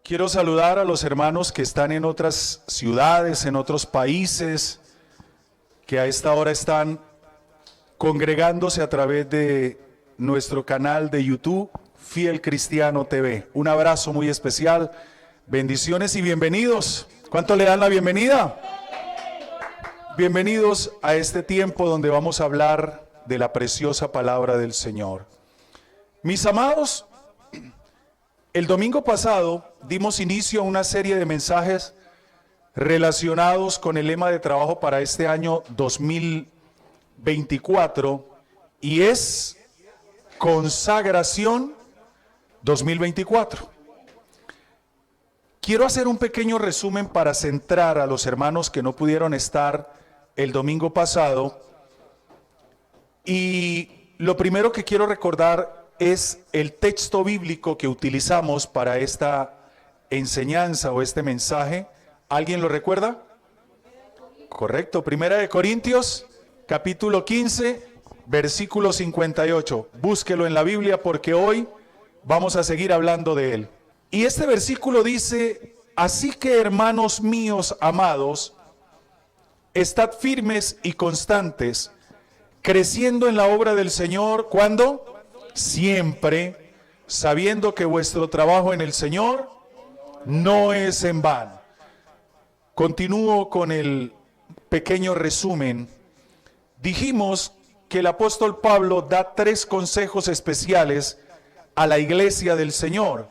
Quiero saludar a los hermanos que están en otras ciudades, en otros países, que a esta hora están congregándose a través de nuestro canal de YouTube, Fiel Cristiano TV. Un abrazo muy especial, bendiciones y bienvenidos. ¿Cuánto le dan la bienvenida? Bienvenidos a este tiempo donde vamos a hablar de la preciosa palabra del Señor. Mis amados, el domingo pasado dimos inicio a una serie de mensajes relacionados con el lema de trabajo para este año 2024 y es Consagración 2024. Quiero hacer un pequeño resumen para centrar a los hermanos que no pudieron estar el domingo pasado, y lo primero que quiero recordar es el texto bíblico que utilizamos para esta enseñanza o este mensaje. ¿Alguien lo recuerda? Correcto, Primera de Corintios, capítulo 15, versículo 58. Búsquelo en la Biblia porque hoy vamos a seguir hablando de él. Y este versículo dice: así que, hermanos míos amados, estad firmes y constantes, creciendo en la obra del Señor. ¿Cuándo? Siempre, sabiendo que vuestro trabajo en el Señor no es en vano. Continúo con el pequeño resumen. Dijimos que el apóstol Pablo da 3 consejos especiales a la iglesia del Señor.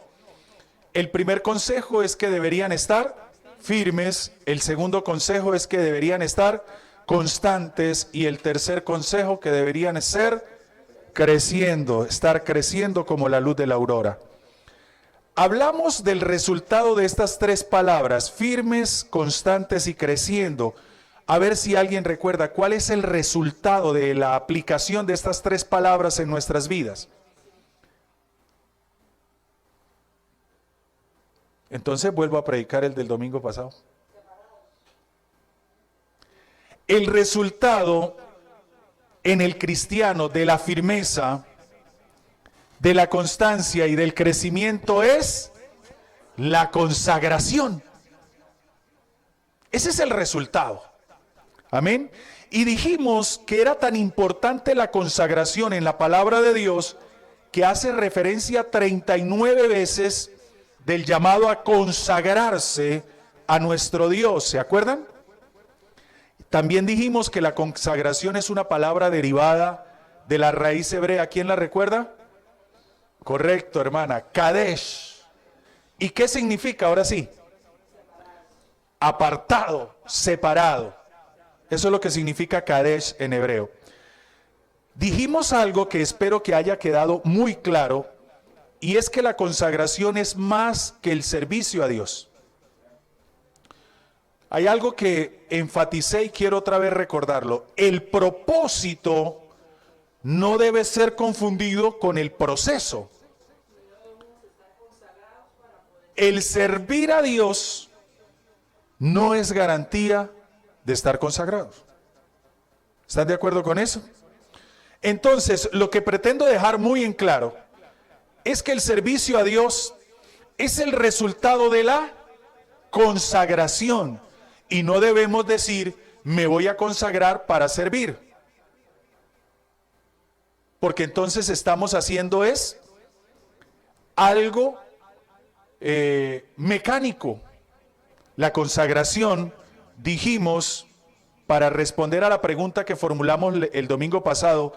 El primer consejo es que deberían estar firmes, el segundo consejo es que deberían estar constantes y el tercer consejo que deberían ser creciendo, estar creciendo como la luz de la aurora. Hablamos del resultado de estas 3 palabras, firmes, constantes y creciendo. A ver si alguien recuerda cuál es el resultado de la aplicación de estas 3 palabras en nuestras vidas. Entonces vuelvo a predicar el del domingo pasado. El resultado en el cristiano de la firmeza, de la constancia y del crecimiento es la consagración. Ese es el resultado. Amén. Y dijimos que era tan importante la consagración en la palabra de Dios que hace referencia 39 veces del llamado a consagrarse a nuestro Dios. ¿Se acuerdan? También dijimos que la consagración es una palabra derivada de la raíz hebrea. ¿Quién la recuerda? Correcto, hermana. Kadesh. ¿Y qué significa ahora sí? Apartado, separado. Eso es lo que significa Kadesh en hebreo. Dijimos algo que espero que haya quedado muy claro, y es que la consagración es más que el servicio a Dios. Hay algo que enfaticé y quiero otra vez recordarlo. El propósito no debe ser confundido con el proceso. El servir a Dios no es garantía de estar consagrados. ¿Están de acuerdo con eso? Entonces, lo que pretendo dejar muy en claro es que el servicio a Dios es el resultado de la consagración. Y no debemos decir, me voy a consagrar para servir. Porque entonces estamos haciendo es algo mecánico. La consagración, dijimos, para responder a la pregunta que formulamos el domingo pasado: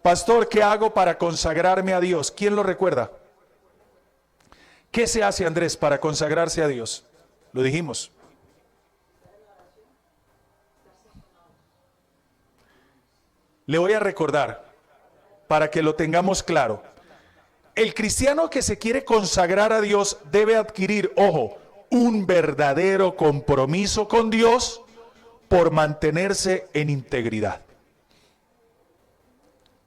pastor, ¿qué hago para consagrarme a Dios? ¿Quién lo recuerda? ¿Qué se hace, Andrés, para consagrarse a Dios? Lo dijimos. Le voy a recordar para que lo tengamos claro. El cristiano que se quiere consagrar a Dios debe adquirir, ojo, un verdadero compromiso con Dios por mantenerse en integridad.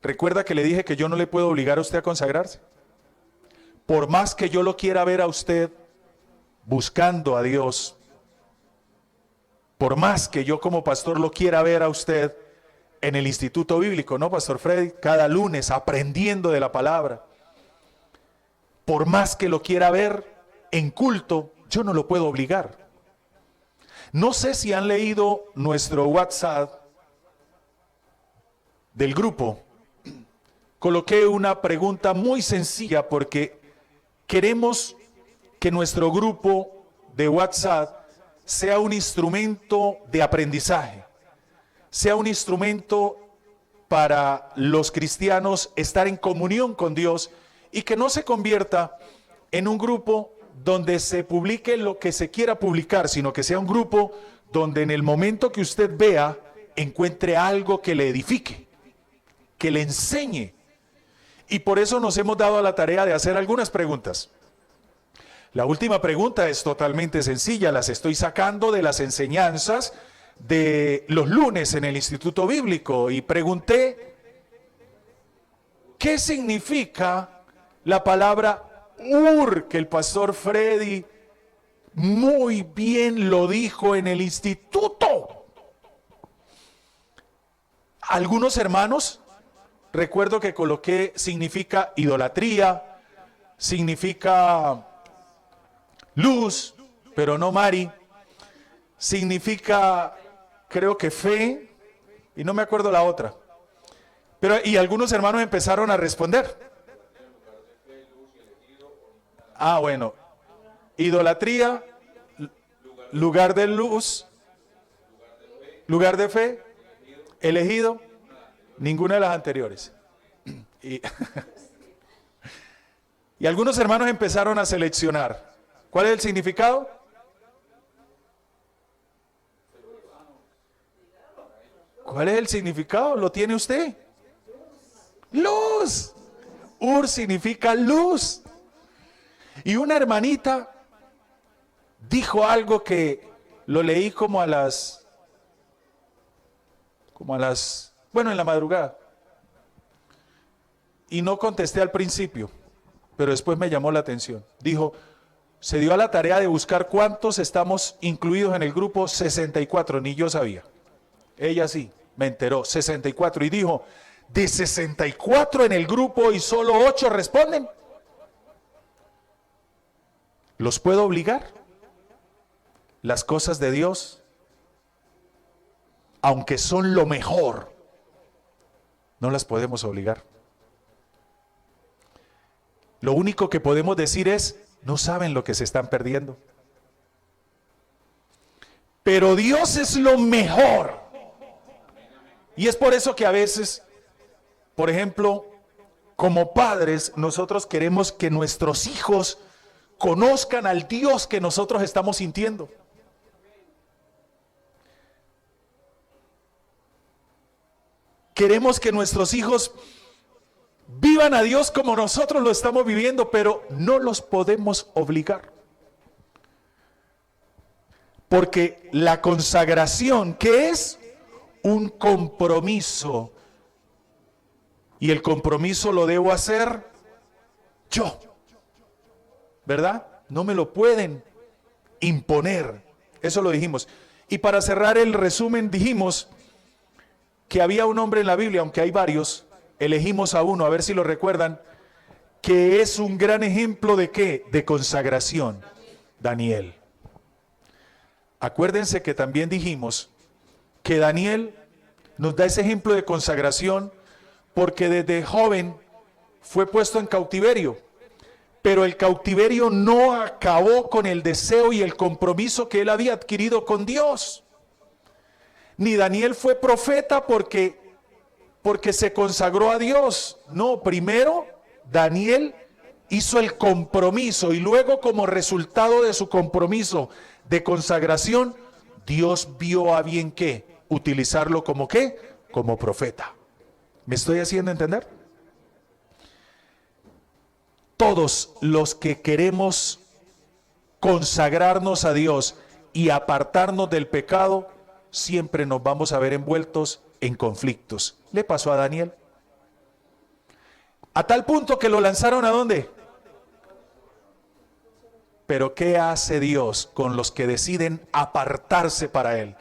¿Recuerda que le dije que yo no le puedo obligar a usted a consagrarse? Por más que yo lo quiera ver a usted buscando a Dios, por más que yo como pastor lo quiera ver a usted en el Instituto Bíblico, ¿no, Pastor Freddy? Cada lunes aprendiendo de la palabra. Por más que lo quiera ver en culto, yo no lo puedo obligar. No sé si han leído nuestro WhatsApp del grupo. Coloqué una pregunta muy sencilla porque queremos que nuestro grupo de WhatsApp sea un instrumento de aprendizaje, sea un instrumento para los cristianos estar en comunión con Dios y que no se convierta en un grupo donde se publique lo que se quiera publicar, sino que sea un grupo donde en el momento que usted vea, encuentre algo que le edifique, que le enseñe. Y por eso nos hemos dado a la tarea de hacer algunas preguntas. La última pregunta es totalmente sencilla, las estoy sacando de las enseñanzas de los lunes en el Instituto Bíblico y pregunté, ¿qué significa la palabra Ur? Que el pastor Freddy muy bien lo dijo en el instituto. Algunos hermanos, recuerdo que coloqué, significa idolatría, significa luz, pero no Mari, significa, creo que fe, y no me acuerdo la otra. Pero, y algunos hermanos empezaron a responder. Ah, bueno. Idolatría, lugar de luz, lugar de fe, elegido, ninguna de las anteriores. Y, y algunos hermanos empezaron a seleccionar. ¿Cuál es el significado? ¿Cuál es el significado? ¿Lo tiene usted? Luz. Ur significa luz. Y una hermanita dijo algo que lo leí como a las, bueno, en la madrugada. Y no contesté al principio, pero después me llamó la atención. Dijo, se dio a la tarea de buscar cuántos estamos incluidos en el grupo 64, ni yo sabía. Ella sí, me enteró, 64. Y dijo, de 64 en el grupo y solo 8 responden. ¿Los puedo obligar? Las cosas de Dios, aunque son lo mejor, no las podemos obligar. Lo único que podemos decir es, no saben lo que se están perdiendo. Pero Dios es lo mejor. Y es por eso que a veces, por ejemplo, como padres, nosotros queremos que nuestros hijos conozcan al Dios que nosotros estamos sintiendo. Queremos que nuestros hijos vivan a Dios como nosotros lo estamos viviendo, pero no los podemos obligar. Porque la consagración, ¿qué es? Un compromiso. Y el compromiso lo debo hacer yo. ¿Verdad? No me lo pueden imponer. Eso lo dijimos. Y para cerrar el resumen dijimos que había un hombre en la Biblia, aunque hay varios, elegimos a uno, a ver si lo recuerdan, que es un gran ejemplo de ¿qué? De consagración. Daniel. Acuérdense que también dijimos que Daniel nos da ese ejemplo de consagración porque desde joven fue puesto en cautiverio. Pero el cautiverio no acabó con el deseo y el compromiso que él había adquirido con Dios. Ni Daniel fue profeta porque se consagró a Dios. No, primero Daniel hizo el compromiso y luego como resultado de su compromiso de consagración, Dios vio a bien ¿qué? Utilizarlo como ¿qué? Como profeta. ¿Me estoy haciendo entender? Todos los que queremos consagrarnos a Dios y apartarnos del pecado, siempre nos vamos a ver envueltos en conflictos. ¿Le pasó a Daniel? A tal punto que lo lanzaron ¿a dónde? Pero ¿qué hace Dios con los que deciden apartarse para Él?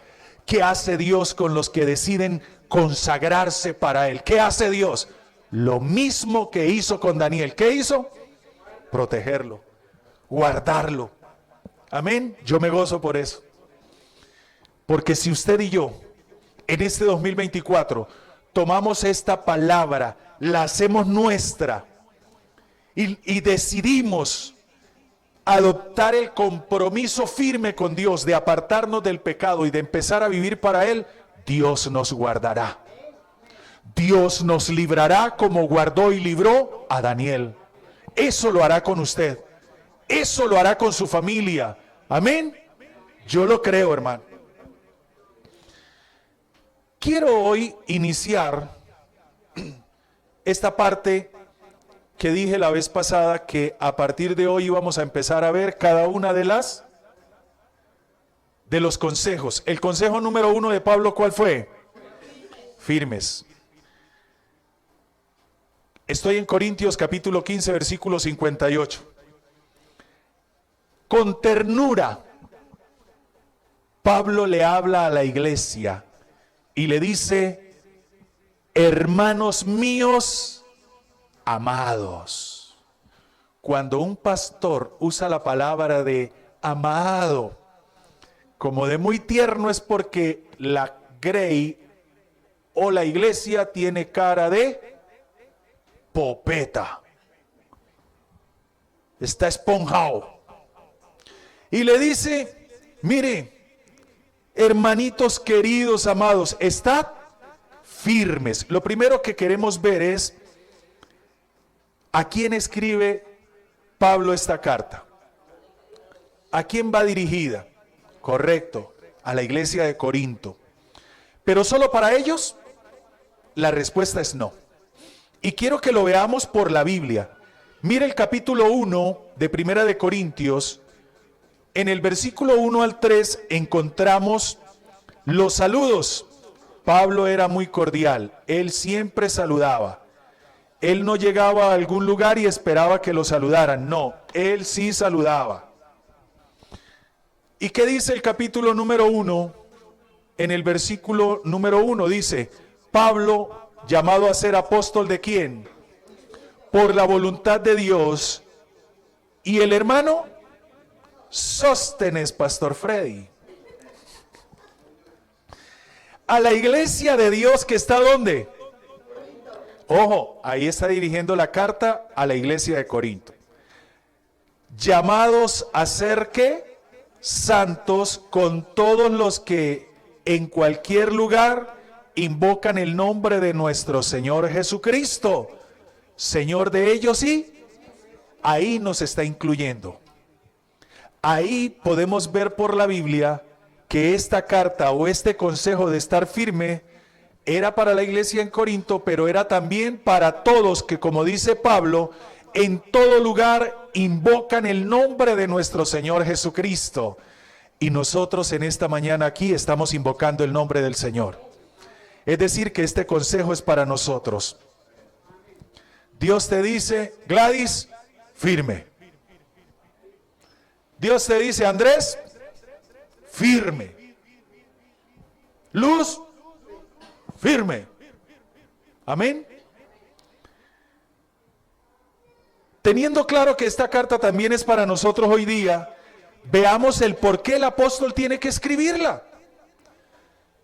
¿Qué hace Dios con los que deciden consagrarse para Él? ¿Qué hace Dios? Lo mismo que hizo con Daniel. ¿Qué hizo? Protegerlo, guardarlo. Amén. Yo me gozo por eso. Porque si usted y yo en este 2024 tomamos esta palabra, la hacemos nuestra y decidimos adoptar el compromiso firme con Dios de apartarnos del pecado y de empezar a vivir para Él, Dios nos guardará. Dios nos librará como guardó y libró a Daniel. Eso lo hará con usted. Eso lo hará con su familia. Amén. Yo lo creo, hermano. Quiero hoy iniciar esta parte que dije la vez pasada, que a partir de hoy vamos a empezar a ver cada una de los consejos. El consejo número 1 de Pablo, ¿cuál fue? Firmes. Estoy en Corintios capítulo 15, versículo 58. Con ternura, Pablo le habla a la iglesia y le dice: hermanos míos amados. Cuando un pastor usa la palabra de amado como de muy tierno, es porque la grey o la iglesia tiene cara de popeta. Está esponjado. Y le dice: mire, hermanitos queridos, amados, estad firmes. Lo primero que queremos ver es ¿a quién escribe Pablo esta carta? ¿A quién va dirigida? Correcto, a la iglesia de Corinto. ¿Pero solo para ellos? La respuesta es no. Y quiero que lo veamos por la Biblia. Mire el capítulo 1 de Primera de Corintios. En el versículo 1 al 3 encontramos los saludos. Pablo era muy cordial, él siempre saludaba. Él no llegaba a algún lugar y esperaba que lo saludaran, no, él sí saludaba. ¿Y qué dice el capítulo número 1? En el versículo número 1 dice: Pablo, llamado a ser apóstol ¿de quién? Por la voluntad de Dios. Y el hermano Sóstenes, Pastor Freddy. A la iglesia de Dios que está ¿dónde? Ojo, ahí está dirigiendo la carta a la iglesia de Corinto. Llamados a ser ¿qué? Santos, con todos los que en cualquier lugar invocan el nombre de nuestro Señor Jesucristo, Señor de ellos, y ahí nos está incluyendo. Ahí podemos ver por la Biblia que esta carta o este consejo de estar firme era para la iglesia en Corinto, pero era también para todos que, como dice Pablo, en todo lugar invocan el nombre de nuestro Señor Jesucristo. Y nosotros en esta mañana aquí estamos invocando el nombre del Señor. Es decir, que este consejo es para nosotros. Dios te dice: Gladys, firme. Dios te dice: Andrés, firme. Luz, firme. Amén. Teniendo claro que esta carta también es para nosotros hoy día, veamos el por qué el apóstol tiene que escribirla.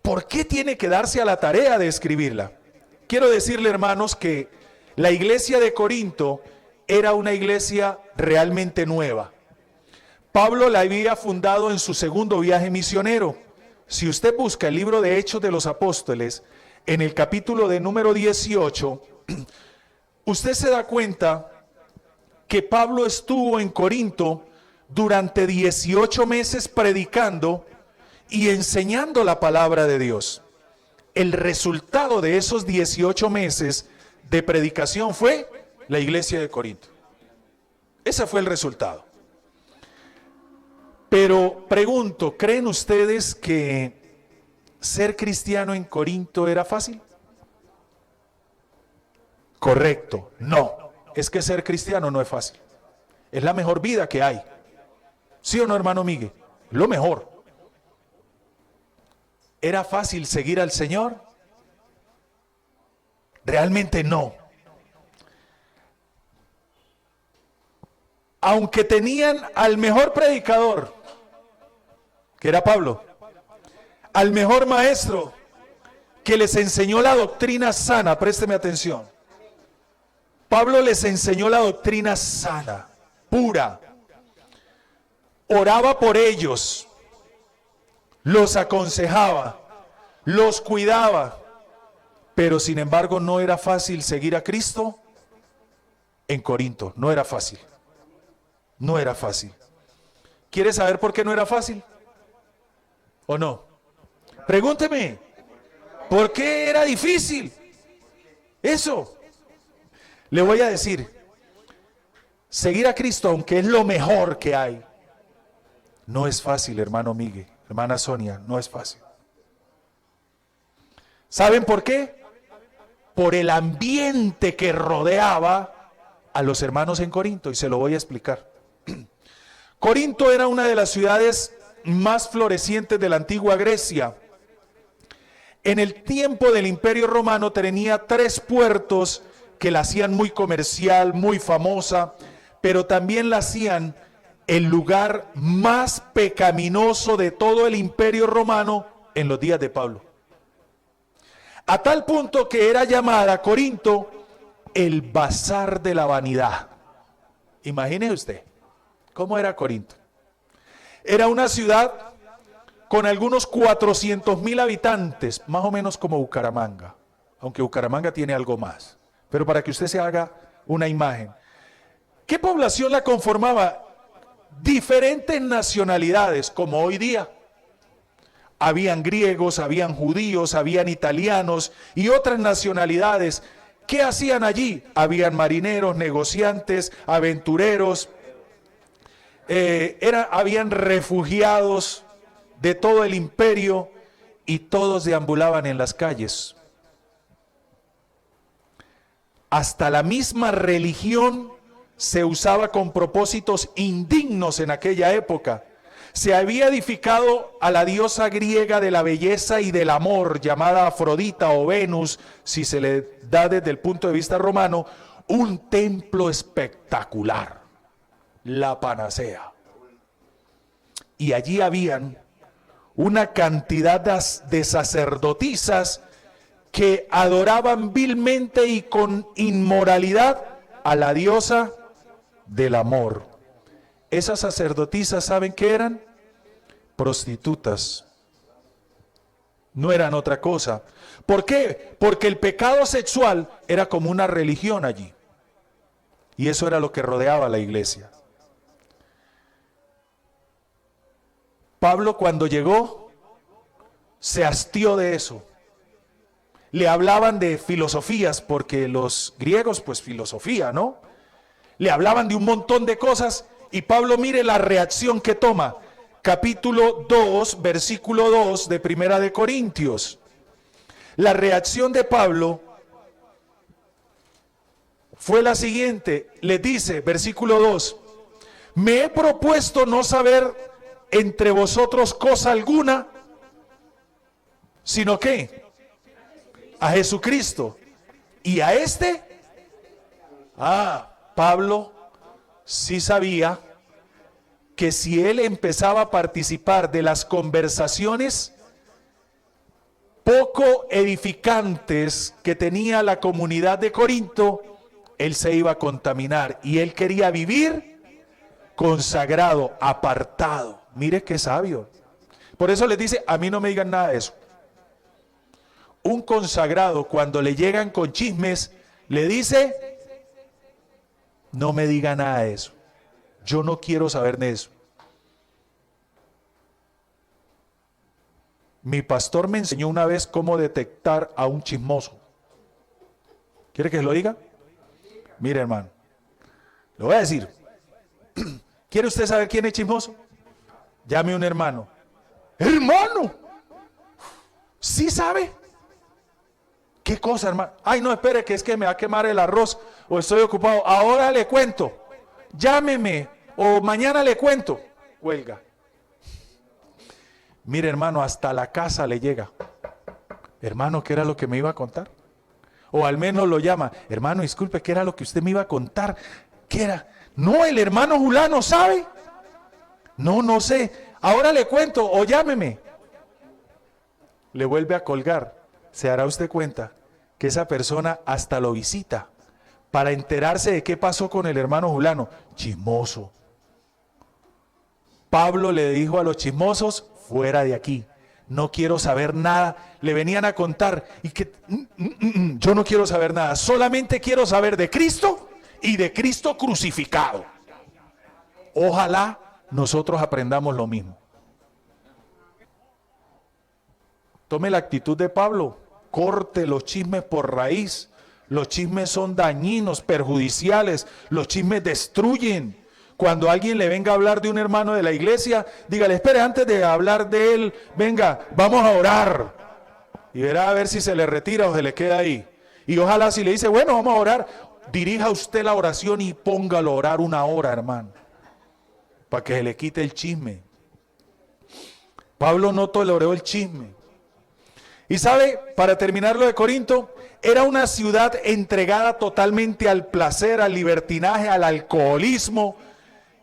¿Por qué tiene que darse a la tarea de escribirla? Quiero decirle, hermanos, que la iglesia de Corinto era una iglesia realmente nueva. Pablo la había fundado en su segundo viaje misionero. Si usted busca el libro de Hechos de los Apóstoles, en el capítulo de número 18, usted se da cuenta que Pablo estuvo en Corinto durante 18 meses predicando y enseñando la palabra de Dios. El resultado de esos 18 meses de predicación fue la iglesia de Corinto. Ese fue el resultado. Pero pregunto, ¿creen ustedes que ser cristiano en Corinto era fácil? Correcto, no. Es que ser cristiano no es fácil. Es la mejor vida que hay. ¿Sí o no, hermano Miguel? Lo mejor. ¿Era fácil seguir al Señor? Realmente no. Aunque tenían al mejor predicador, que era Pablo, al mejor maestro que les enseñó la doctrina sana, présteme atención. Pablo les enseñó la doctrina sana, pura. Oraba por ellos, los aconsejaba, los cuidaba, pero sin embargo no era fácil seguir a Cristo en Corinto, no era fácil, no era fácil. ¿Quiere saber por qué no era fácil? ¿O no? Pregúnteme, ¿por qué era difícil? Eso. Le voy a decir, seguir a Cristo, aunque es lo mejor que hay, no es fácil, hermano Miguel, hermana Sonia, no es fácil. ¿Saben por qué? Por el ambiente que rodeaba a los hermanos en Corinto, y se lo voy a explicar. Corinto era una de las ciudades más florecientes de la antigua Grecia. En el tiempo del Imperio Romano tenía 3 puertos que la hacían muy comercial, muy famosa, pero también la hacían el lugar más pecaminoso de todo el Imperio Romano en los días de Pablo. A tal punto que era llamada Corinto el bazar de la vanidad. Imagine usted, ¿cómo era Corinto? Era una ciudad con algunos 400,000 habitantes, más o menos como Bucaramanga, aunque Bucaramanga tiene algo más. Pero para que usted se haga una imagen. ¿Qué población la conformaba? Diferentes nacionalidades, como hoy día. Habían griegos, habían judíos, habían italianos y otras nacionalidades. ¿Qué hacían allí? Habían marineros, negociantes, aventureros, habían refugiados de todo el imperio y todos deambulaban en las calles. Hasta la misma religión se usaba con propósitos indignos en aquella época. Se había edificado a la diosa griega de la belleza y del amor, llamada Afrodita o Venus, si se le da desde el punto de vista romano, un templo espectacular, la panacea. Y allí habían una cantidad de sacerdotisas que adoraban vilmente y con inmoralidad a la diosa del amor. Esas sacerdotisas, ¿saben qué eran? Prostitutas. No eran otra cosa. ¿Por qué? Porque el pecado sexual era como una religión allí. Y eso era lo que rodeaba a la iglesia. Pablo, cuando llegó, se hastió de eso. Le hablaban de filosofías, porque los griegos, pues filosofía, ¿no? Le hablaban de un montón de cosas, y Pablo, mire la reacción que toma. Capítulo 2, versículo 2 de Primera de Corintios. La reacción de Pablo fue la siguiente. Le dice, versículo 2, me he propuesto no saber entre vosotros cosa alguna, sino que a Jesucristo y a este. Pablo sí sabía que si él empezaba a participar de las conversaciones poco edificantes que tenía la comunidad de Corinto, él se iba a contaminar, y él quería vivir consagrado, apartado. Mire qué sabio. Por eso les dice, a mí no me digan nada de eso. Un consagrado, cuando le llegan con chismes, le dice, no me diga nada de eso. Yo no quiero saber de eso. Mi pastor me enseñó una vez cómo detectar a un chismoso. ¿Quiere que se lo diga? Mire, hermano, lo voy a decir. ¿Quiere usted saber quién es chismoso? Llame a un hermano. ¡Hermano! ¿Sí sabe? ¿Qué cosa, hermano? Ay, no, espere, que es que me va a quemar el arroz o estoy ocupado. Ahora le cuento. Llámeme o mañana le cuento. Huelga. Mire, hermano, hasta la casa le llega. Hermano, ¿qué era lo que me iba a contar? O al menos lo llama. Hermano, disculpe, ¿qué era lo que usted me iba a contar? ¿Qué era? No, el hermano Julano sabe. No, no sé. Ahora le cuento o llámeme. Le vuelve a colgar. Se dará usted cuenta que esa persona hasta lo visita para enterarse de qué pasó con el hermano fulano. Chismoso. Pablo le dijo a los chismosos, fuera de aquí. No quiero saber nada. Le venían a contar y que yo no quiero saber nada. Solamente quiero saber de Cristo y de Cristo crucificado. Ojalá nosotros aprendamos lo mismo. Tome la actitud de Pablo. Corte los chismes por raíz. Los chismes son dañinos, perjudiciales. Los chismes destruyen. Cuando alguien le venga a hablar de un hermano de la iglesia, dígale, espere, antes de hablar de él, venga, vamos a orar. Y verá a ver si se le retira o se le queda ahí. Y ojalá si le dice, bueno, vamos a orar, dirija usted la oración y póngalo a orar 1 hora, hermano, para que se le quite el chisme. Pablo no toleró el chisme. Y sabe, para terminar lo de Corinto, era una ciudad entregada totalmente al placer, al libertinaje, al alcoholismo.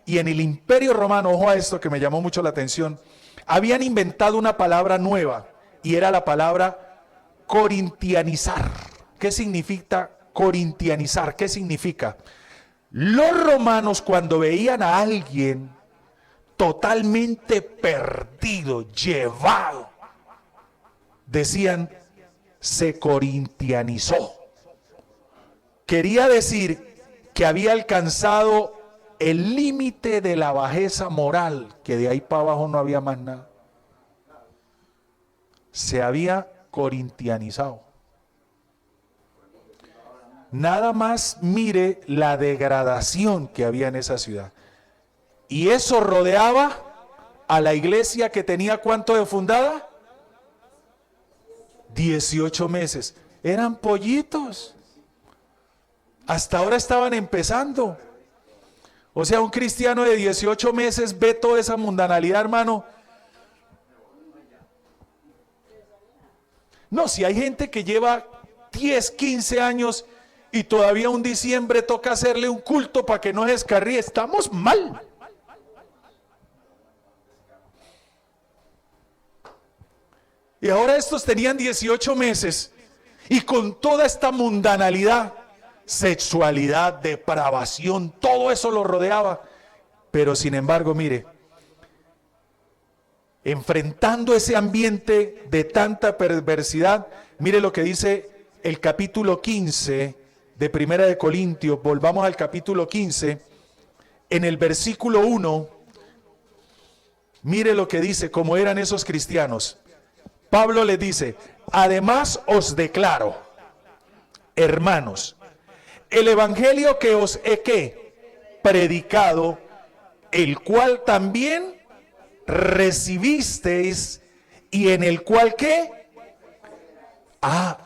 Y en el Imperio Romano, ojo a esto que me llamó mucho la atención, habían inventado una palabra nueva y era la palabra corintianizar. ¿Qué significa corintianizar? ¿Qué significa? Los romanos, cuando veían a alguien totalmente perdido, llevado, decían, se corintianizó. Quería decir que había alcanzado el límite de la bajeza moral, que de ahí para abajo no había más nada. Se había corintianizado. Nada más mire la degradación que había en esa ciudad. Y eso rodeaba a la iglesia que tenía ¿cuánto de fundada? 18 meses. Eran pollitos. Hasta ahora estaban empezando. O sea, un cristiano de 18 meses ve toda esa mundanalidad, hermano. No, si hay gente que lleva 10, 15 años y todavía un diciembre toca hacerle un culto para que no se descarríe, estamos mal. Y ahora estos tenían 18 meses y con toda esta mundanalidad, sexualidad, depravación, todo eso lo rodeaba. Pero sin embargo, mire, enfrentando ese ambiente de tanta perversidad, mire lo que dice el capítulo 15 de Primera de Corintios. Volvamos al capítulo 15, en el versículo 1, mire lo que dice, cómo eran esos cristianos. Pablo les dice, además os declaro, hermanos, el evangelio que os he predicado, el cual también recibisteis y en el cual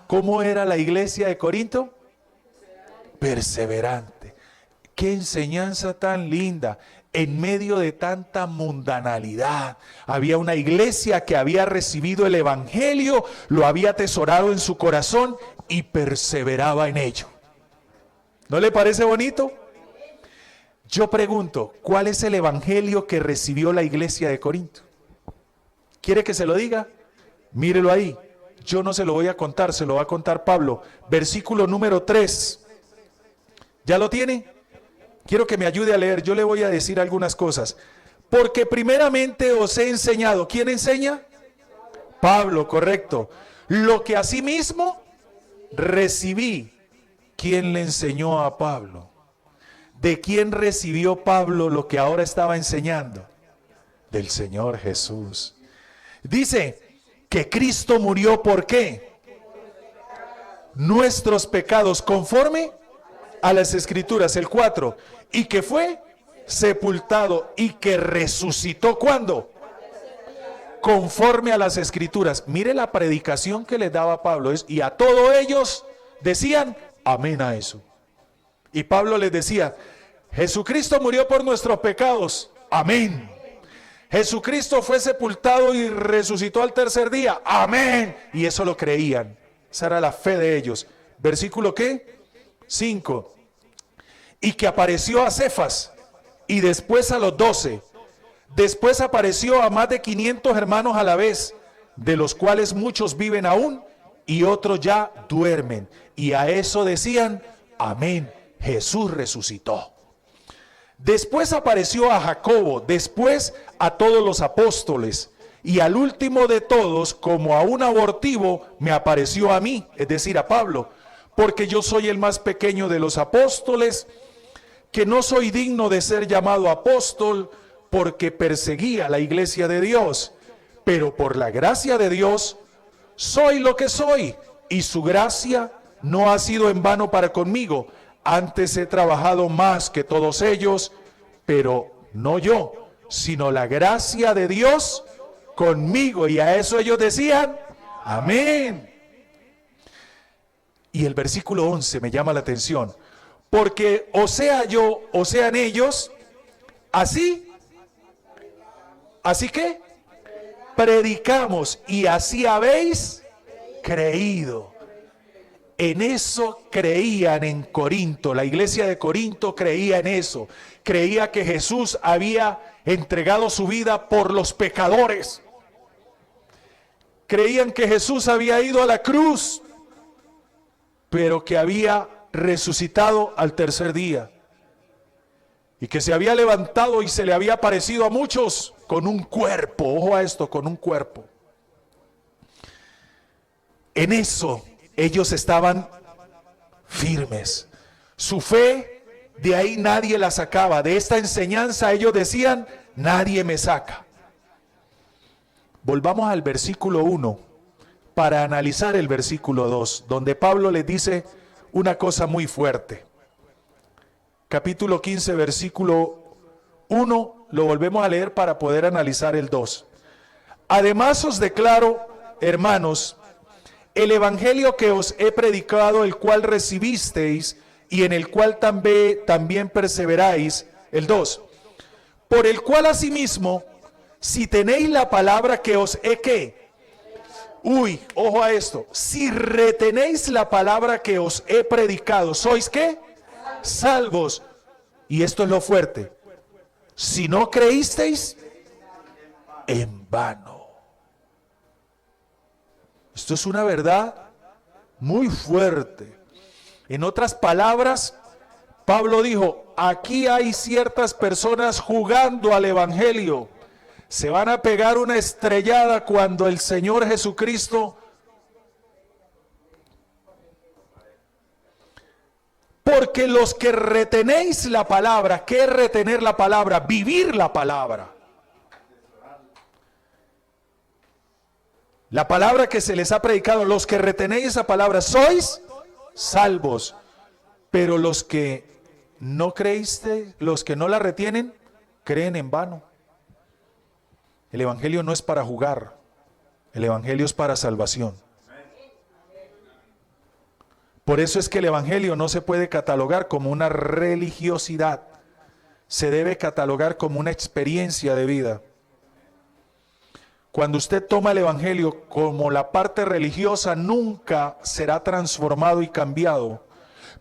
¿cómo era la iglesia de Corinto? Perseverante. Qué enseñanza tan linda. En medio de tanta mundanalidad, había una iglesia que había recibido el evangelio, lo había atesorado en su corazón y perseveraba en ello. ¿No le parece bonito? Yo pregunto, ¿cuál es el evangelio que recibió la iglesia de Corinto? ¿Quiere que se lo diga? Mírelo ahí. Yo no se lo voy a contar, se lo va a contar Pablo. Versículo número 3. ¿Ya lo tiene? Quiero que me ayude a leer, yo le voy a decir algunas cosas. Porque primeramente os he enseñado. ¿Quién enseña? Pablo, correcto. Lo que asimismo recibí. ¿Quién le enseñó a Pablo? ¿De quién recibió Pablo lo que ahora estaba enseñando? Del Señor Jesús. Dice que Cristo murió, ¿por qué? Nuestros pecados, conforme a las Escrituras, el 4, y que fue sepultado y que resucitó, ¿cuándo? Conforme a las Escrituras. Mire la predicación que les daba Pablo, y a todos ellos decían amén a eso. Y Pablo les decía, Jesucristo murió por nuestros pecados, amén. Jesucristo fue sepultado y resucitó al tercer día, amén. Y eso lo creían, esa era la fe de ellos. Versículo ¿qué? 5. Y que apareció a Cefas y después a los 12. Después apareció a más de 500 hermanos a la vez, de los cuales muchos viven aún y otros ya duermen. Y a eso decían, amén, Jesús resucitó. Después apareció a Jacobo, después a todos los apóstoles, y al último de todos, como a un abortivo, me apareció a mí, es decir, a Pablo, porque yo soy el más pequeño de los apóstoles, que no soy digno de ser llamado apóstol, porque perseguía la iglesia de Dios, pero por la gracia de Dios soy lo que soy, y su gracia no ha sido en vano para conmigo. Antes he trabajado más que todos ellos, pero no yo, sino la gracia de Dios conmigo. Y a eso ellos decían, amén. Y el versículo 11 me llama la atención, porque o sea yo, o sean ellos, así que predicamos y así habéis creído. En eso creían en Corinto, la iglesia de Corinto creía en eso, creía que Jesús había entregado su vida por los pecadores, creían que Jesús había ido a la cruz, pero que había resucitado al tercer día, y que se había levantado y se le había aparecido a muchos con un cuerpo, ojo a esto, con un cuerpo. En eso ellos estaban firmes. Su fe, de ahí nadie la sacaba. De esta enseñanza ellos decían, nadie me saca. Volvamos al versículo 1 para analizar el versículo 2, donde Pablo les dice una cosa muy fuerte. Capítulo 15, versículo 1, lo volvemos a leer para poder analizar el 2. Además os declaro, hermanos, el evangelio que os he predicado, el cual recibisteis y en el cual también perseveráis, el 2, por el cual asimismo, si tenéis la palabra que os he ¿qué? Ojo a esto, si retenéis la palabra que os he predicado, ¿sois qué? Salvos. Y esto es lo fuerte, si no creísteis, en vano. Esto es una verdad muy fuerte. En otras palabras, Pablo dijo, aquí hay ciertas personas jugando al evangelio. Se van a pegar una estrellada cuando el Señor Jesucristo, porque los que retenéis la palabra, ¿qué es retener la palabra? Vivir la palabra. La palabra que se les ha predicado, los que retenéis esa palabra, sois salvos. Pero los que no creíste, los que no la retienen, creen en vano. El evangelio no es para jugar, el evangelio es para salvación. Por eso es que el evangelio no se puede catalogar como una religiosidad, se debe catalogar como una experiencia de vida. Cuando usted toma el evangelio como la parte religiosa, nunca será transformado y cambiado.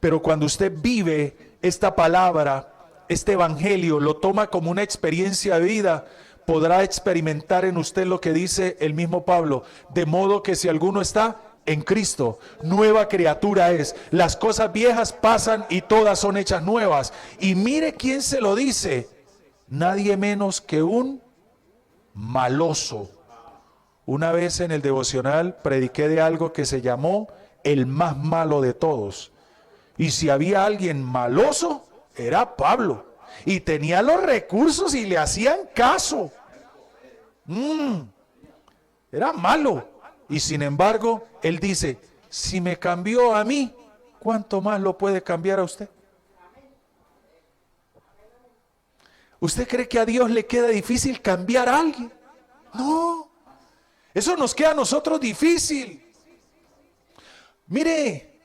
Pero cuando usted vive esta palabra, este evangelio, lo toma como una experiencia de vida, podrá experimentar en usted lo que dice el mismo Pablo, de modo que si alguno está en Cristo, nueva criatura es. Las cosas viejas pasan y todas son hechas nuevas. Y mire quién se lo dice, nadie menos que un maloso. Una vez en el devocional prediqué de algo que se llamó el más malo de todos. Y si había alguien maloso, era Pablo. Y tenía los recursos y le hacían caso. Era malo. Y sin embargo, él dice, si me cambió a mí, ¿cuánto más lo puede cambiar a usted? ¿Usted cree que a Dios le queda difícil cambiar a alguien? No. Eso nos queda a nosotros difícil. Mire,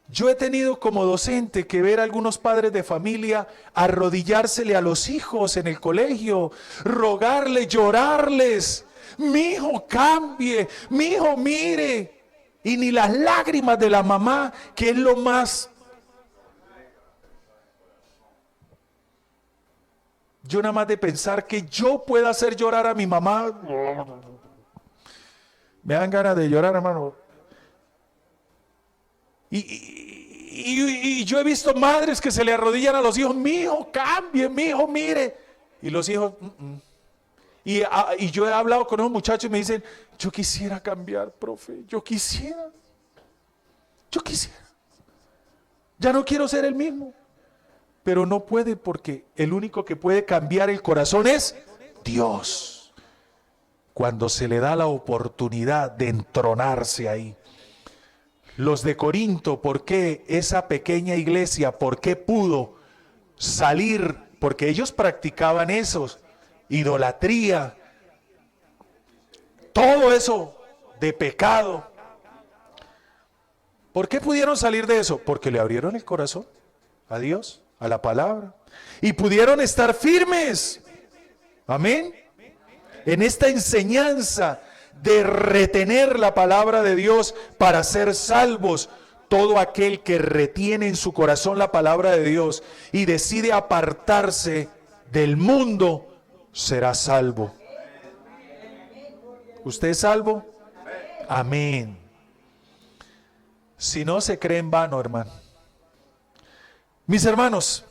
yo he tenido como docente que ver a algunos padres de familia arrodillársele a los hijos en el colegio, rogarle, llorarles. Mi hijo cambie, mi hijo mire. Y ni las lágrimas de la mamá, que es lo más. Yo nada más de pensar que yo pueda hacer llorar a mi mamá, me dan ganas de llorar, hermano. Y yo he visto madres que se le arrodillan a los hijos, mi hijo, cambie, mi hijo, mire. Y los hijos, Y yo he hablado con unos muchachos y me dicen, yo quisiera cambiar, profe, yo quisiera. Ya no quiero ser el mismo. Pero no puede, porque el único que puede cambiar el corazón es Dios. Cuando se le da la oportunidad de entronarse ahí. Los de Corinto, ¿por qué esa pequeña iglesia, por qué pudo salir? Porque ellos practicaban eso, idolatría, todo eso de pecado. ¿Por qué pudieron salir de eso? Porque le abrieron el corazón a Dios, a la palabra, y pudieron estar firmes, amén, en esta enseñanza de retener la palabra de Dios para ser salvos. Todo aquel que retiene en su corazón la palabra de Dios y decide apartarse del mundo, será salvo. ¿Usted es salvo? Amén. Si no, se cree en vano, hermano. Mis hermanos,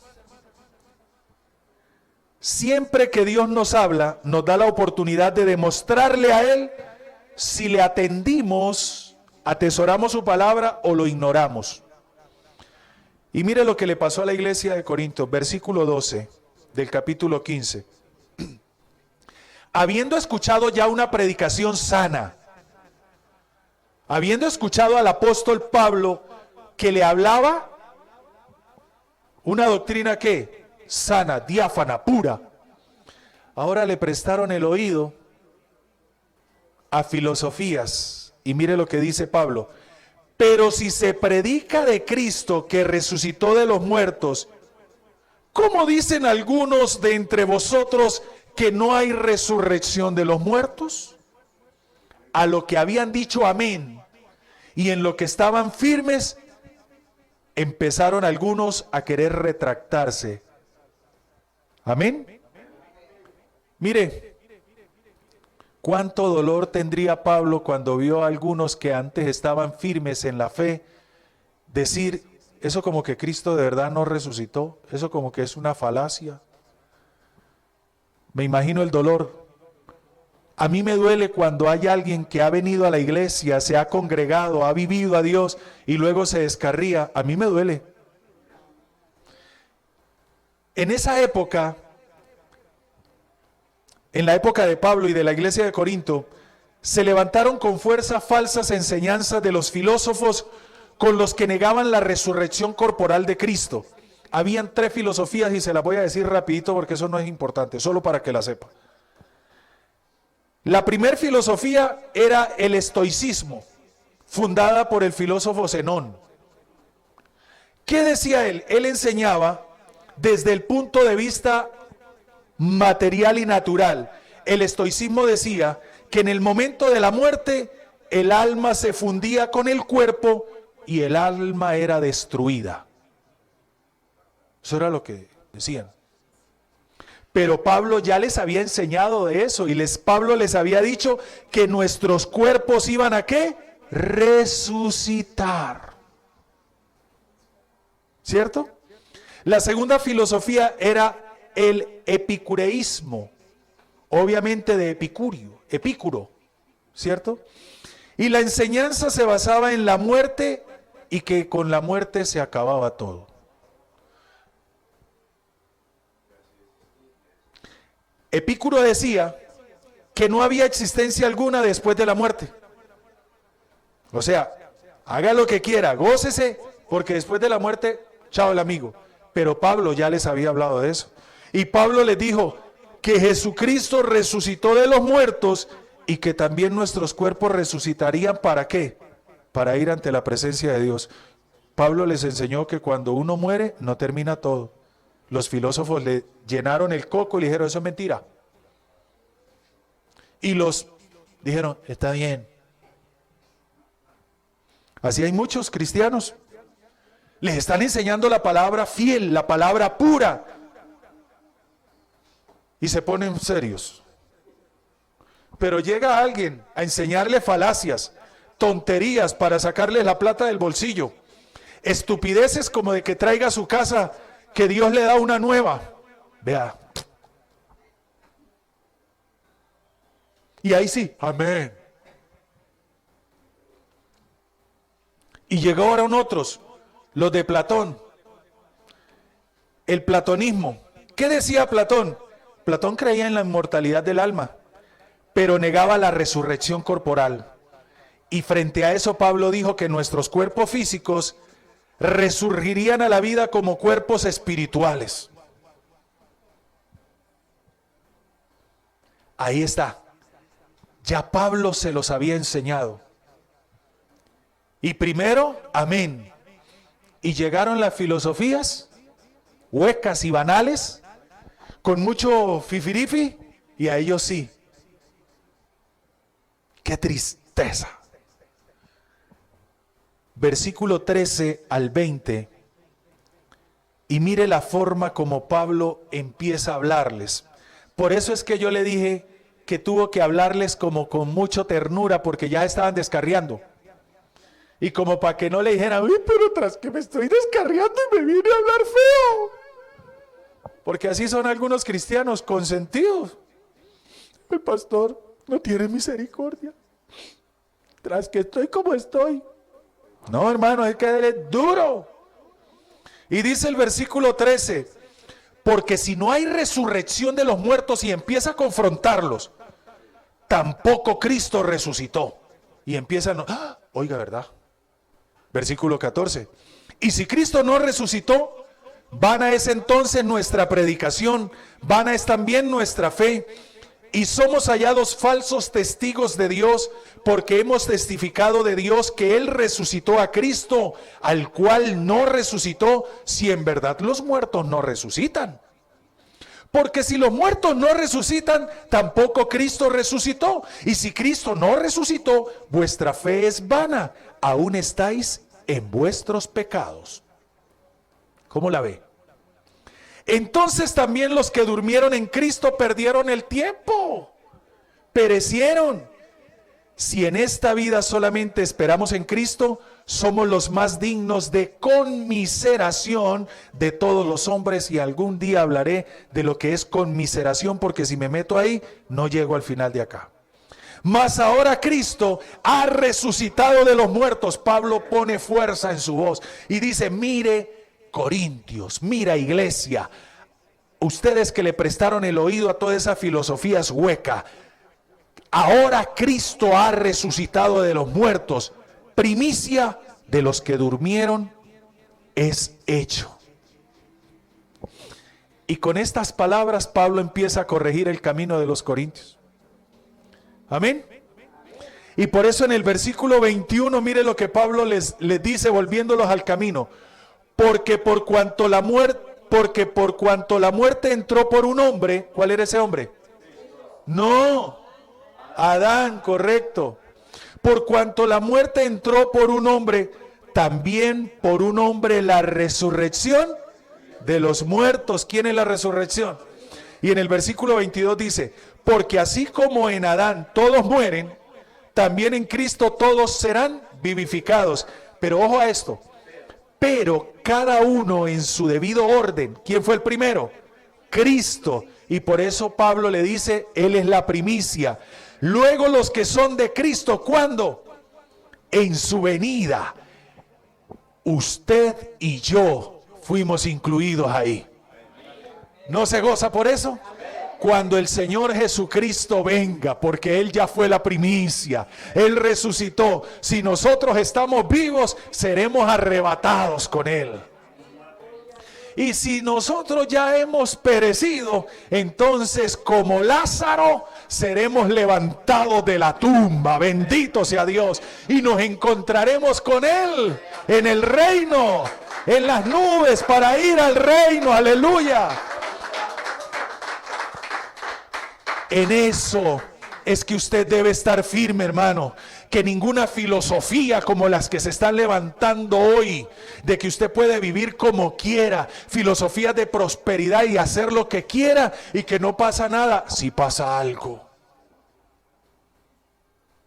siempre que Dios nos habla, nos da la oportunidad de demostrarle a Él si le atendimos, atesoramos su palabra o lo ignoramos. Y mire lo que le pasó a la iglesia de Corinto, versículo 12 del capítulo 15. Habiendo escuchado ya una predicación sana, habiendo escuchado al apóstol Pablo que le hablaba una doctrina que sana, diáfana, pura, ahora le prestaron el oído a filosofías. Y mire lo que dice Pablo: pero si se predica de Cristo que resucitó de los muertos, ¿cómo dicen algunos de entre vosotros que no hay resurrección de los muertos? A lo que habían dicho amén, y en lo que estaban firmes, empezaron algunos a querer retractarse. Amén. Mire, cuánto dolor tendría Pablo cuando vio a algunos que antes estaban firmes en la fe decir, eso como que Cristo de verdad no resucitó, eso como que es una falacia. Me imagino el dolor. A mí me duele cuando hay alguien que ha venido a la iglesia, se ha congregado, ha vivido a Dios y luego se descarría. A mí me duele. En esa época, en la época de Pablo y de la iglesia de Corinto, se levantaron con fuerza falsas enseñanzas de los filósofos con los que negaban la resurrección corporal de Cristo. Habían 3 filosofías y se las voy a decir rapidito porque eso no es importante, solo para que la sepa. La primera filosofía era el estoicismo, fundada por el filósofo Zenón. ¿Qué decía él? Él enseñaba desde el punto de vista material y natural. El estoicismo decía que en el momento de la muerte el alma se fundía con el cuerpo y el alma era destruida. Eso era lo que decían. Pero Pablo ya les había enseñado de eso y Pablo les había dicho que nuestros cuerpos iban a ¿qué? Resucitar. ¿Cierto? La segunda filosofía era el epicureísmo, obviamente de Epicuro, ¿cierto? Y la enseñanza se basaba en la muerte y que con la muerte se acababa todo. Epicuro decía que no había existencia alguna después de la muerte. O sea, haga lo que quiera, gócese, porque después de la muerte, chao el amigo. Pero Pablo ya les había hablado de eso. Y Pablo les dijo que Jesucristo resucitó de los muertos y que también nuestros cuerpos resucitarían. ¿Para qué? Para ir ante la presencia de Dios. Pablo les enseñó que cuando uno muere, no termina todo. Los filósofos le llenaron el coco y le dijeron, eso es mentira. Y los dijeron, está bien. Así hay muchos cristianos. Les están enseñando la palabra fiel, la palabra pura. y se ponen serios. Pero llega alguien a enseñarle falacias, tonterías para sacarle la plata del bolsillo, estupideces como de que traiga a su casa que Dios le da una nueva. Vea. Y ahí sí, amén. Y llegaron otros, los de Platón, el platonismo. ¿Qué decía Platón? Platón creía en la inmortalidad del alma, pero negaba la resurrección corporal. Y frente a eso Pablo dijo que nuestros cuerpos físicos resurgirían a la vida como cuerpos espirituales. Ahí está. Ya Pablo se los había enseñado. Y primero, amén. Y llegaron las filosofías huecas y banales, con mucho fifirifi, y a ellos sí. ¡Qué tristeza! Versículo 13 al 20. Y mire la forma como Pablo empieza a hablarles. Por eso es que yo le dije que tuvo que hablarles como con mucha ternura, porque ya estaban descarriando. Y como para que no le dijeran, uy, pero tras que me estoy descarriando y me viene a hablar feo. Porque así son algunos cristianos consentidos. El pastor no tiene misericordia. Tras que estoy como estoy. No, hermano, hay que darle duro. Y dice el versículo 13, porque si no hay resurrección de los muertos, y empieza a confrontarlos, tampoco Cristo resucitó. Y empiezan, oiga, ¿verdad? Versículo 14. Y si Cristo no resucitó, vana es entonces nuestra predicación, vana es también nuestra fe, y somos hallados falsos testigos de Dios, porque hemos testificado de Dios que Él resucitó a Cristo, al cual no resucitó, si en verdad los muertos no resucitan. Porque si los muertos no resucitan, tampoco Cristo resucitó. Y si Cristo no resucitó, vuestra fe es vana. Aún estáis en vuestros pecados. ¿Cómo la ve? Entonces también los que durmieron en Cristo perdieron el tiempo. Perecieron. Si en esta vida solamente esperamos en Cristo, somos los más dignos de conmiseración de todos los hombres, y algún día hablaré de lo que es conmiseración, porque si me meto ahí, no llego al final de acá. Mas ahora Cristo ha resucitado de los muertos. Pablo pone fuerza en su voz y dice, mire Corintios, mira iglesia, ustedes que le prestaron el oído a todas esas filosofías huecas, ahora Cristo ha resucitado de los muertos, primicia de los que durmieron es hecho. Y con estas palabras Pablo empieza a corregir el camino de los corintios. Amén. Y por eso en el versículo 21, mire lo que Pablo les dice, volviéndolos al camino. Porque por cuanto la muerte entró por un hombre, ¿cuál era ese hombre? No, Adán, correcto. Por cuanto la muerte entró por un hombre, también por un hombre la resurrección de los muertos. ¿Quién es la resurrección? Y en el versículo 22 dice, porque así como en Adán todos mueren, también en Cristo todos serán vivificados. Pero ojo a esto, pero cada uno en su debido orden. ¿Quién fue el primero? Cristo. Y por eso Pablo le dice, Él es la primicia. Luego los que son de Cristo, ¿cuándo? En su venida. Usted y yo fuimos incluidos ahí. ¿No se goza por eso? Cuando el Señor Jesucristo venga, porque Él ya fue la primicia, Él resucitó. Si nosotros estamos vivos, seremos arrebatados con Él. Y si nosotros ya hemos perecido, entonces como Lázaro seremos levantados de la tumba, bendito sea Dios, y nos encontraremos con Él en el reino, en las nubes para ir al reino, aleluya. En eso es que usted debe estar firme, hermano, que ninguna filosofía como las que se están levantando hoy, de que usted puede vivir como quiera, filosofías de prosperidad y hacer lo que quiera y que no pasa nada. Si pasa algo,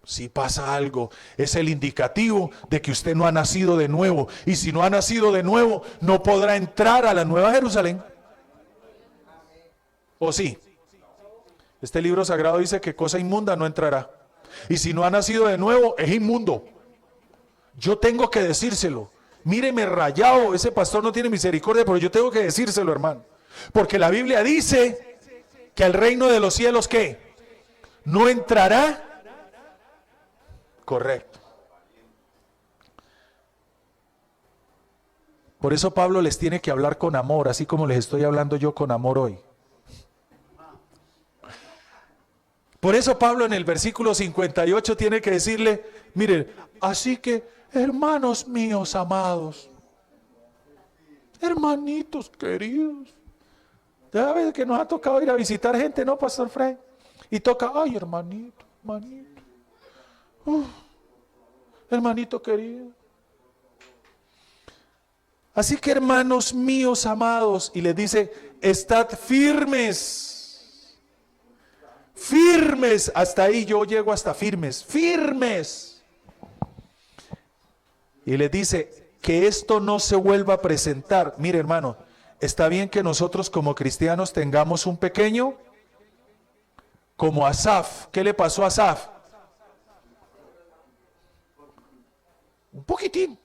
si pasa algo, es el indicativo de que usted no ha nacido de nuevo, y si no ha nacido de nuevo, no podrá entrar a la Nueva Jerusalén. ¿O sí? Este libro sagrado dice que cosa inmunda no entrará. Y si no ha nacido de nuevo, es inmundo. Yo tengo que decírselo. Míreme rayado, ese pastor no tiene misericordia, pero yo tengo que decírselo, hermano. Porque la Biblia dice que al reino de los cielos, ¿qué? No entrará. Correcto. Por eso Pablo les tiene que hablar con amor, así como les estoy hablando yo con amor hoy. Por eso Pablo en el versículo 58 tiene que decirle, miren, así que hermanos míos amados, hermanitos queridos, ya ves que nos ha tocado ir a visitar gente, ¿no, Pastor Fred? Y toca, ay, hermanito, hermanito, hermanito querido. Así que hermanos míos amados, y les dice, estad firmes. Firmes, hasta ahí yo llego hasta firmes, firmes. Y les dice que esto no se vuelva a presentar. Mire, hermano, está bien que nosotros como cristianos tengamos un pequeño, como Asaf. ¿Qué le pasó a Asaf? Un poquitín.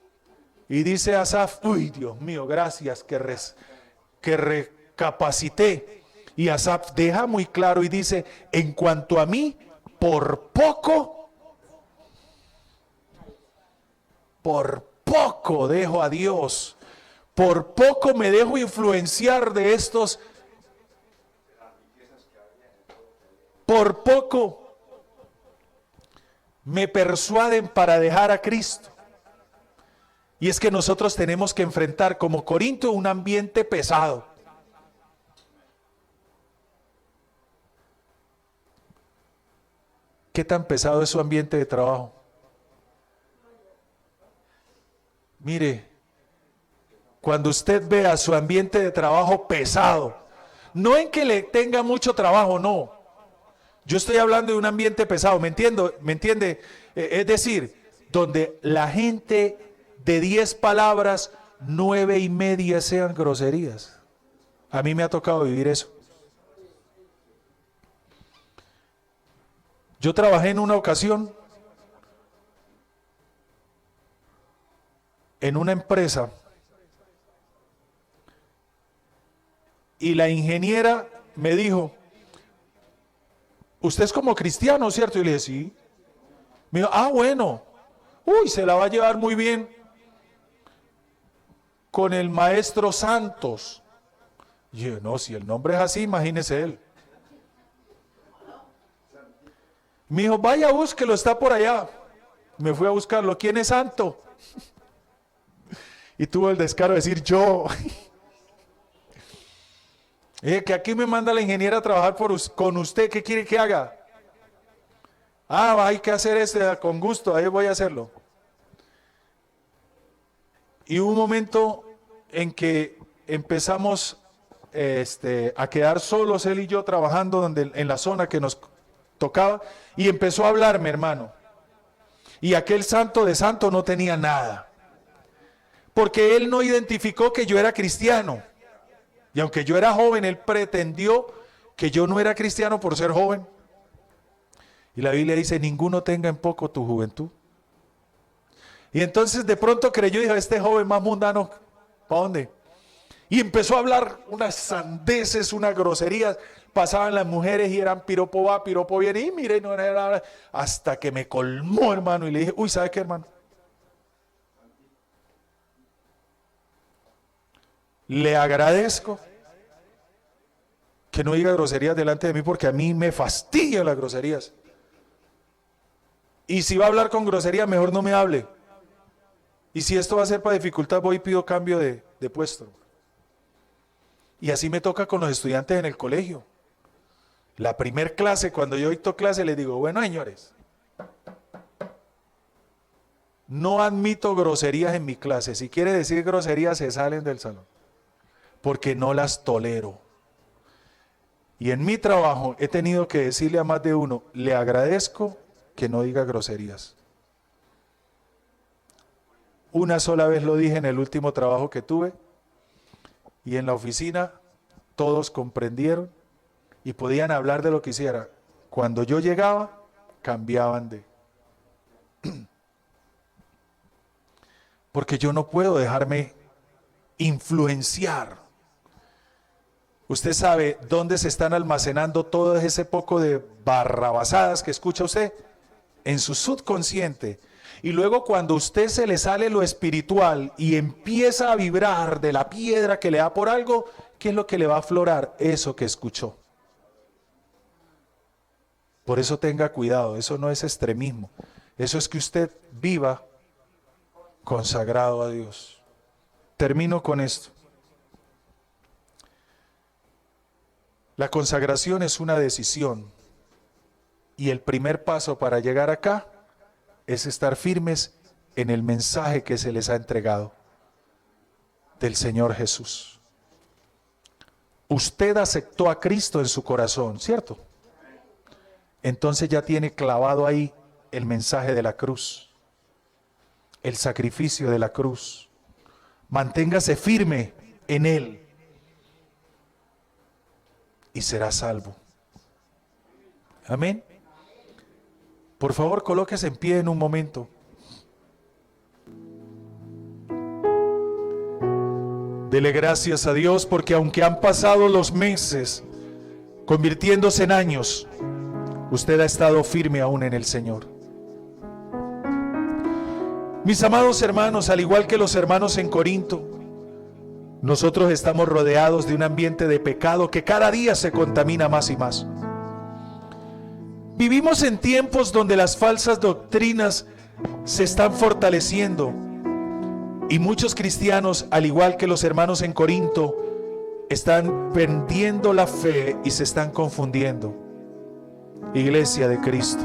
Y dice Asaf, uy, Dios mío, gracias que recapacité. Y Asaf deja muy claro y dice, en cuanto a mí, por poco dejo a Dios, por poco me dejo influenciar de estos, por poco me persuaden para dejar a Cristo. Y es que nosotros tenemos que enfrentar como Corinto un ambiente pesado. ¿Qué tan pesado es su ambiente de trabajo? Mire, cuando usted vea su ambiente de trabajo pesado, no en que le tenga mucho trabajo, no. Yo estoy hablando de un ambiente pesado, ¿me entiende? Es decir, donde la gente de 10 palabras, 9:30 sean groserías. A mí me ha tocado vivir eso. Yo trabajé en una ocasión en una empresa y la ingeniera me dijo, usted es como cristiano, ¿cierto? Y le dije, sí. Me dijo, ah, bueno, uy, se la va a llevar muy bien con el maestro Santos. Y yo, no, si el nombre es así, imagínese él. Me dijo, vaya, búsquelo, está por allá. Me fui a buscarlo. ¿Quién es santo? Y tuvo el descaro de decir yo. Que aquí me manda la ingeniera a trabajar con usted. ¿Qué quiere que haga? Ah, hay que hacer esto con gusto. Ahí voy a hacerlo. Y hubo un momento en que empezamos a quedar solos él y yo trabajando en la zona que nos tocaba, y empezó a hablarme, hermano, y aquel santo de santo no tenía nada, porque él no identificó que yo era cristiano, y aunque yo era joven, él pretendió que yo no era cristiano por ser joven. Y la Biblia dice, ninguno tenga en poco tu juventud. Y entonces de pronto creyó y dijo, este joven más mundano, ¿para dónde? Y empezó a hablar unas sandeces, unas groserías. Pasaban las mujeres y eran piropo va, piropo viene. Y mire, no era nada. Hasta que me colmó, hermano. Y le dije, uy, ¿sabe qué, hermano? Le agradezco que no diga groserías delante de mí, porque a mí me fastidian las groserías. Y si va a hablar con grosería, mejor no me hable. Y si esto va a ser para dificultad, voy y pido cambio de puesto. Y así me toca con los estudiantes en el colegio. La primer clase, cuando yo dicto clase, les digo, bueno, señores, no admito groserías en mi clase. Si quiere decir groserías, se salen del salón, porque no las tolero. Y en mi trabajo he tenido que decirle a más de uno, le agradezco que no diga groserías. Una sola vez lo dije en el último trabajo que tuve, y en la oficina todos comprendieron y podían hablar de lo que hiciera. Cuando yo llegaba, cambiaban de... Porque yo no puedo dejarme influenciar. Usted sabe dónde se están almacenando todo ese poco de barrabasadas que escucha usted, en su subconsciente. Y luego cuando a usted se le sale lo espiritual y empieza a vibrar de la piedra que le da por algo, ¿qué es lo que le va a aflorar? Eso que escuchó. Por eso tenga cuidado, eso no es extremismo. Eso es que usted viva consagrado a Dios. Termino con esto. La consagración es una decisión y el primer paso para llegar acá es estar firmes en el mensaje que se les ha entregado del Señor Jesús. Usted aceptó a Cristo en su corazón, ¿cierto? Entonces ya tiene clavado ahí el mensaje de la cruz, el sacrificio de la cruz. Manténgase firme en él y será salvo. Amén. Por favor, colóquese en pie en un momento. Dele gracias a Dios porque aunque han pasado los meses convirtiéndose en años, usted ha estado firme aún en el Señor. Mis amados hermanos, al igual que los hermanos en Corinto, nosotros estamos rodeados de un ambiente de pecado que cada día se contamina más y más. Vivimos en tiempos donde las falsas doctrinas se están fortaleciendo y muchos cristianos, al igual que los hermanos en Corinto, están perdiendo la fe y se están confundiendo. Iglesia de Cristo,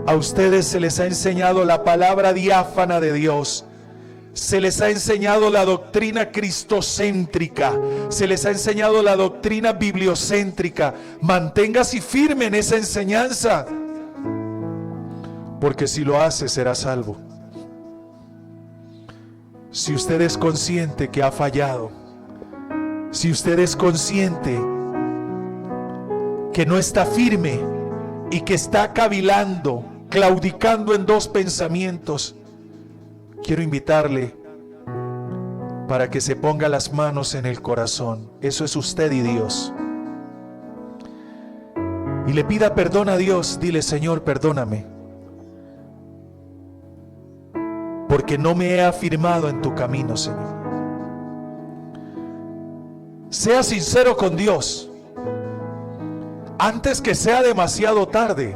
a ustedes se les ha enseñado la palabra diáfana de Dios. Se les ha enseñado la doctrina cristocéntrica, se les ha enseñado la doctrina bibliocéntrica. Manténgase firme en esa enseñanza, porque si lo hace será salvo. Si usted es consciente que ha fallado, si usted es consciente que no está firme y que está cavilando, claudicando en dos pensamientos, quiero invitarle para que se ponga las manos en el corazón. Eso es usted y Dios. Y le pida perdón a Dios. Dile: Señor, perdóname, porque no me he afirmado en tu camino, Señor. Sea sincero con Dios antes que sea demasiado tarde.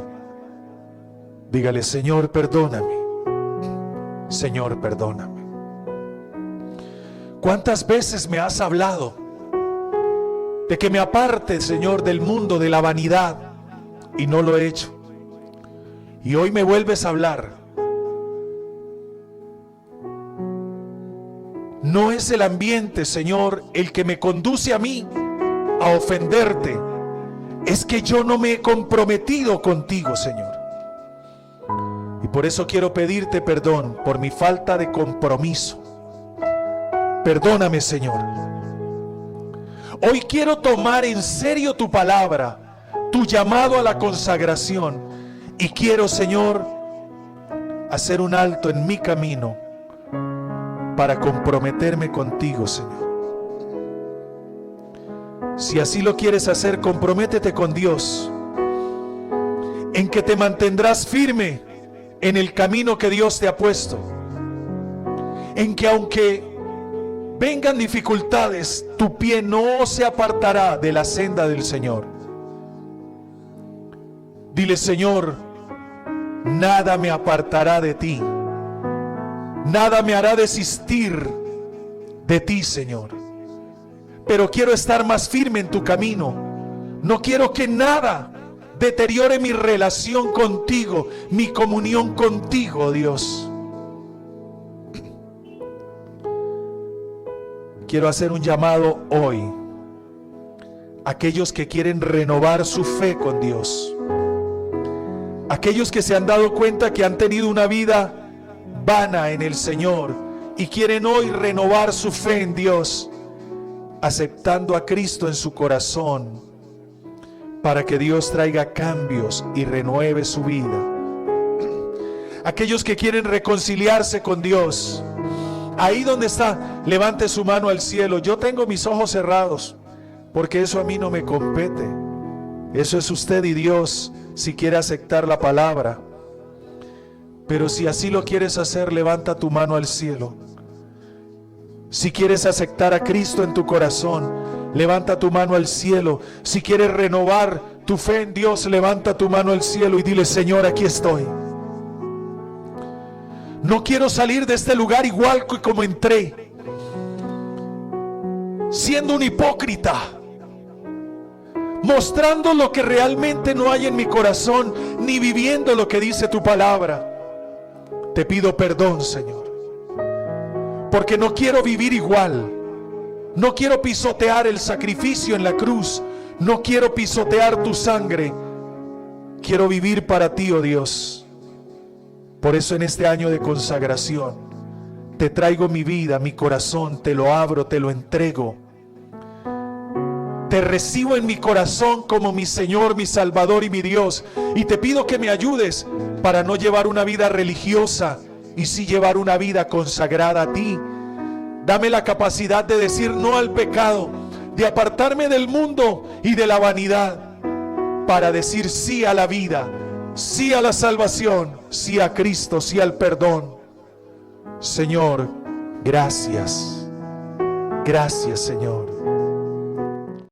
Dígale: Señor, perdóname. Señor, perdóname. ¿Cuántas veces me has hablado de que me aparte, Señor, del mundo, de la vanidad, y no lo he hecho? Y hoy me vuelves a hablar. No es el ambiente, Señor, el que me conduce a mí a ofenderte. Es que yo no me he comprometido contigo, Señor. Y por eso quiero pedirte perdón por mi falta de compromiso. Perdóname, Señor. Hoy quiero tomar en serio tu palabra, tu llamado a la consagración. Y quiero, Señor, hacer un alto en mi camino para comprometerme contigo, Señor. Si así lo quieres hacer, comprométete con Dios en que te mantendrás firme en el camino que Dios te ha puesto, en que aunque vengan dificultades, tu pie no se apartará de la senda del Señor. Dile: Señor, nada me apartará de ti, nada me hará desistir de ti, Señor. Pero quiero estar más firme en tu camino. No quiero que nada deteriore mi relación contigo, mi comunión contigo, Dios. Quiero hacer un llamado hoy a aquellos que quieren renovar su fe con Dios. Aquellos que se han dado cuenta que han tenido una vida vana en el Señor y quieren hoy renovar su fe en Dios, aceptando a Cristo en su corazón, para que Dios traiga cambios y renueve su vida. Aquellos que quieren reconciliarse con Dios, ahí donde está, levante su mano al cielo. Yo tengo mis ojos cerrados, porque eso a mí no me compete. Eso es usted y Dios, si quiere aceptar la palabra. Pero si así lo quieres hacer, levanta tu mano al cielo. Si quieres aceptar a Cristo en tu corazón, levanta tu mano al cielo. Si quieres renovar tu fe en Dios, levanta tu mano al cielo y dile: Señor, aquí estoy. No quiero salir de este lugar igual que como entré, siendo un hipócrita, mostrando lo que realmente no hay en mi corazón, ni viviendo lo que dice tu palabra. Te pido perdón, Señor, porque no quiero vivir igual. No quiero pisotear el sacrificio en la cruz. No quiero pisotear tu sangre. Quiero vivir para ti, oh Dios. Por eso en este año de consagración te traigo mi vida, mi corazón, te lo abro, te lo entrego. Te recibo en mi corazón como mi Señor, mi Salvador y mi Dios. Y te pido que me ayudes para no llevar una vida religiosa y sí llevar una vida consagrada a ti. Dame la capacidad de decir no al pecado, de apartarme del mundo y de la vanidad, para decir sí a la vida, sí a la salvación, sí a Cristo, sí al perdón. Señor, gracias. Gracias, Señor.